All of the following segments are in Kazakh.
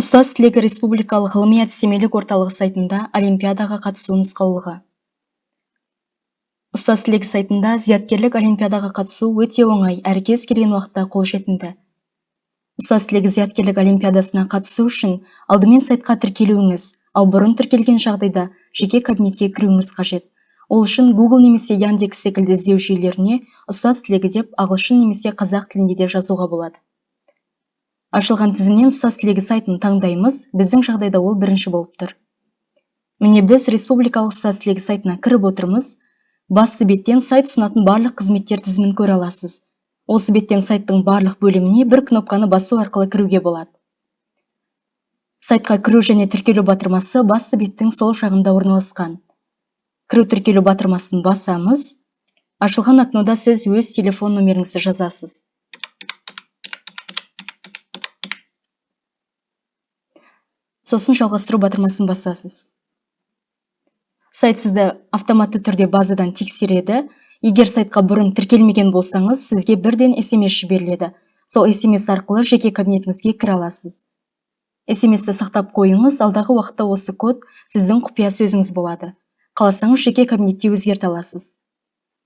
Ұстаз тілегі республикалық ғылыми-әдістемелік орталығы сайтында олимпиадаға қатысу нұсқаулығы. Ұстаз тілегі сайтында зияткерлік олимпиадаға қатысу өте оңай, әрі кез келген уақытта қолжетімді. Ұстаз тілегі зияткерлік олимпиадасына қатысу үшін алдымен сайтқа тіркелуіңіз, ал бұрын тіркелген жағдайда жеке кабинетке кіруіңіз қажет. Ол үшін Google немесе Яндекс секілді іздеу жүйелеріне ұстаз тілегі деп ағылшын немесе қазақ тілінде де жазуға болады. Ашылған тізімнен ұстаз тілегі сайтын таңдаймыз, біздің жағдайда ол бірінші болып тұр. Міне біз республикалық ұстаз тілегі сайтына кіріп отырмыз. Басты беттен сайт ұсынатын барлық қызметтер тізімін көре аласыз. Осы беттен сайттың барлық бөліміне бір кнопканы басу арқылы кіруге болады. Сайтқа кіру және тіркелу батырмасы басты беттің сол жағында орналасқан. Кіру тіркелу батырмасын басамыз. Ашылған окнода сіз өз телефон номеріңізді жазасыз. Сосын жалғастыру батырмасын басасыз. Сайт сізді автоматты түрде базадан тексереді. Егер сайтқа бұрын тіркелмеген болсаңыз, сізге бірден SMS жіберіледі. Сол SMS арқылы жеке кабинетіңізге кіре аласыз. SMS-ті сақтап қойыңыз, алдағы уақытта осы код сіздің құпия сөзіңіз болады. Қаласаңыз жеке кабинетте өзгерте аласыз.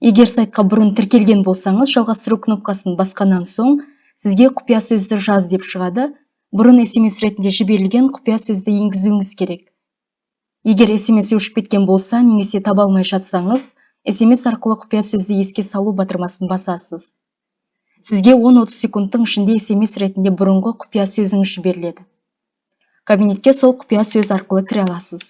Егер сайтқа бұрын тіркелген болсаңыз, жалғастыру кнопкасын басқаннан соң сізге құпия сөзді жаз деп шығады. Бұрын SMS ретінде жіберілген құпия сөзді енгізуіңіз керек. Егер SMS өшіп кеткен болса, немесе таба алмай жатсаңыз, SMS арқылы құпия сөзді еске салу батырмасын басасыз. Сізге 10-30 секундтың ішінде SMS ретінде бұрынғы құпия сөзіңіз жіберіледі. Кабинетке сол құпия сөз арқылы кіре аласыз.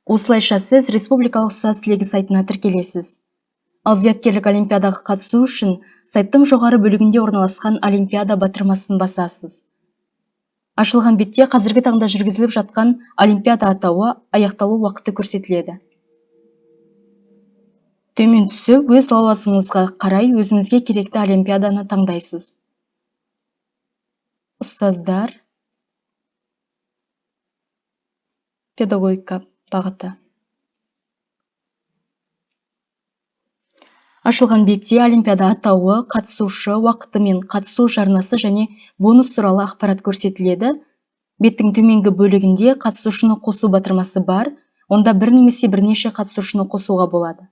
Осылайша сіз республикалық ұстаз тілегі сайтына тіркелесіз. Ал зияткерлік олимпиадаға қатысу үшін сайттың жоғары бөлігінде орналасқан олимпиада батырмасын басасыз. Ашылған бетте қазіргі таңда жүргізіліп жатқан олимпиада атауы, аяқталу уақыты көрсетіледі. Төмен түсіп, өз лауазымыңызға қарай өзіңізге керекті олимпиаданы таңдайсыз. Ұстаздар, педагогика бағыты. Ашылған бетте олимпиада атауы, қатысушы, уақыты мен қатысу жарнасы және бонус туралы ақпарат көрсетіледі. Беттің төменгі бөлігінде қатысушыны қосу батырмасы бар. Онда бір немесе бірнеше қатысушыны қосуға болады.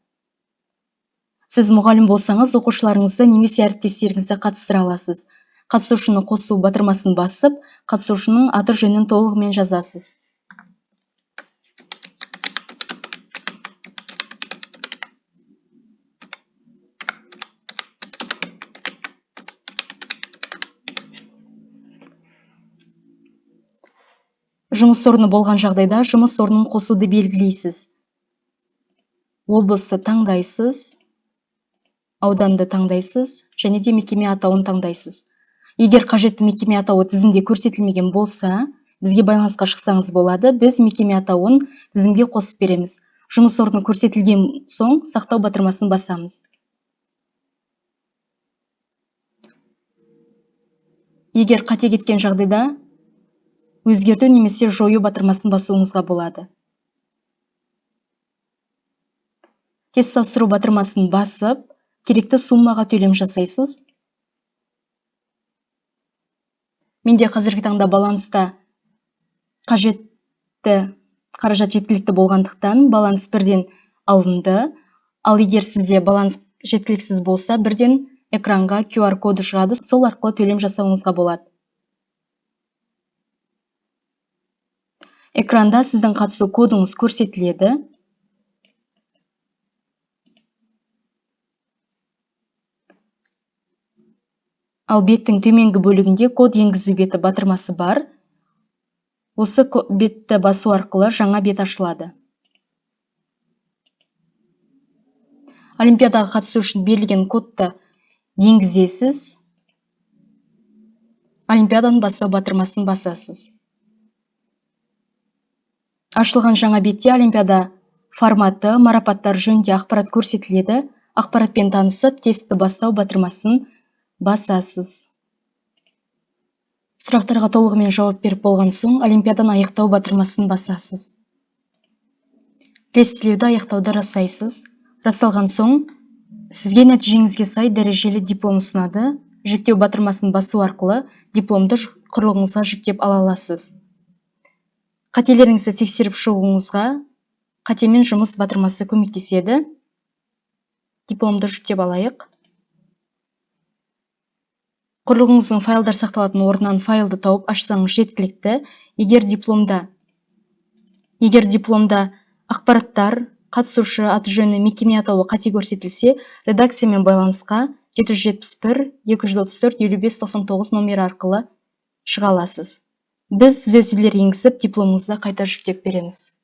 Сіз мұғалім болсаңыз, оқушыларыңызды немесе әріптестеріңізді қатыстыра аласыз. Қатысушыны қосу батырмасын басып, қатысушының аты жөнін толығымен жазасыз. Жұмыс орны болған жағдайда жұмыс орнын қосуды белгілейсіз. Облысты таңдайсыз, ауданды таңдайсыз және де мекеме атауын таңдайсыз. Егер қажетті мекеме атауы тізімде көрсетілмеген болса, бізге байланысқа шықсаңыз болады, біз мекеме атауын тізімге қосып береміз. Жұмыс орны көрсетілген соң сақтау батырмасын басамыз. Егер қате кеткен жағдайда өзгерту немесе жою батырмасын басуыңызға болады. Тез тапсыру батырмасын басып, керекті суммаға төлем жасайсыз. Менде қазіргі таңда баланста қажетті қаражат жеткілікті болғандықтан баланс бірден алынды. Ал егер сізде баланс жеткіліксіз болса, бірден экранға QR коды шығады, сол арқылы төлем жасауыңызға болады. Экранда сіздің қатысу кодыңыз көрсетіледі. Ал беттің төменгі бөлігінде код енгізу беті батырмасы бар. Осы бетті басу арқылы жаңа бет ашылады. Олимпиадаға қатысу үшін берілген кодты енгізесіз. Олимпиаданың бастау батырмасын басасыз. Ашылған жаңа бетте олимпиада форматы, марапаттар жөнінде ақпарат көрсетіледі. Ақпаратпен танысып, тестті бастау батырмасын басасыз. Сұрақтарға толығымен жауап беріп болған соң, олимпиаданы аяқтау батырмасын басасыз. Тестілеуді аяқтауды растайсыз. Расталған соң, сізге нәтижеңізге сай дәрежелі диплом ұсынады. жүктеу батырмасын басу арқылы дипломды құрылғыңызға жүктеп ала аласыз. Қателеріңізді тексеріп шығуыңызға қатемен жұмыс батырмасы көмектеседі. Дипломды жүктеп алайық. Құрылғыңыздың файлдар сақталатын орнынан файлды тауып ашсаңыз жеткілікті. Егер дипломда ақпараттар, қатысушы аты-жөні, мекеме атауы қате көрсетілсе, редакциямен байланысқа 771-234-5599 номері арқылы шыға аласыз. Біз түзетулер енгізіп, дипломыңызды қайта жүктеп береміз.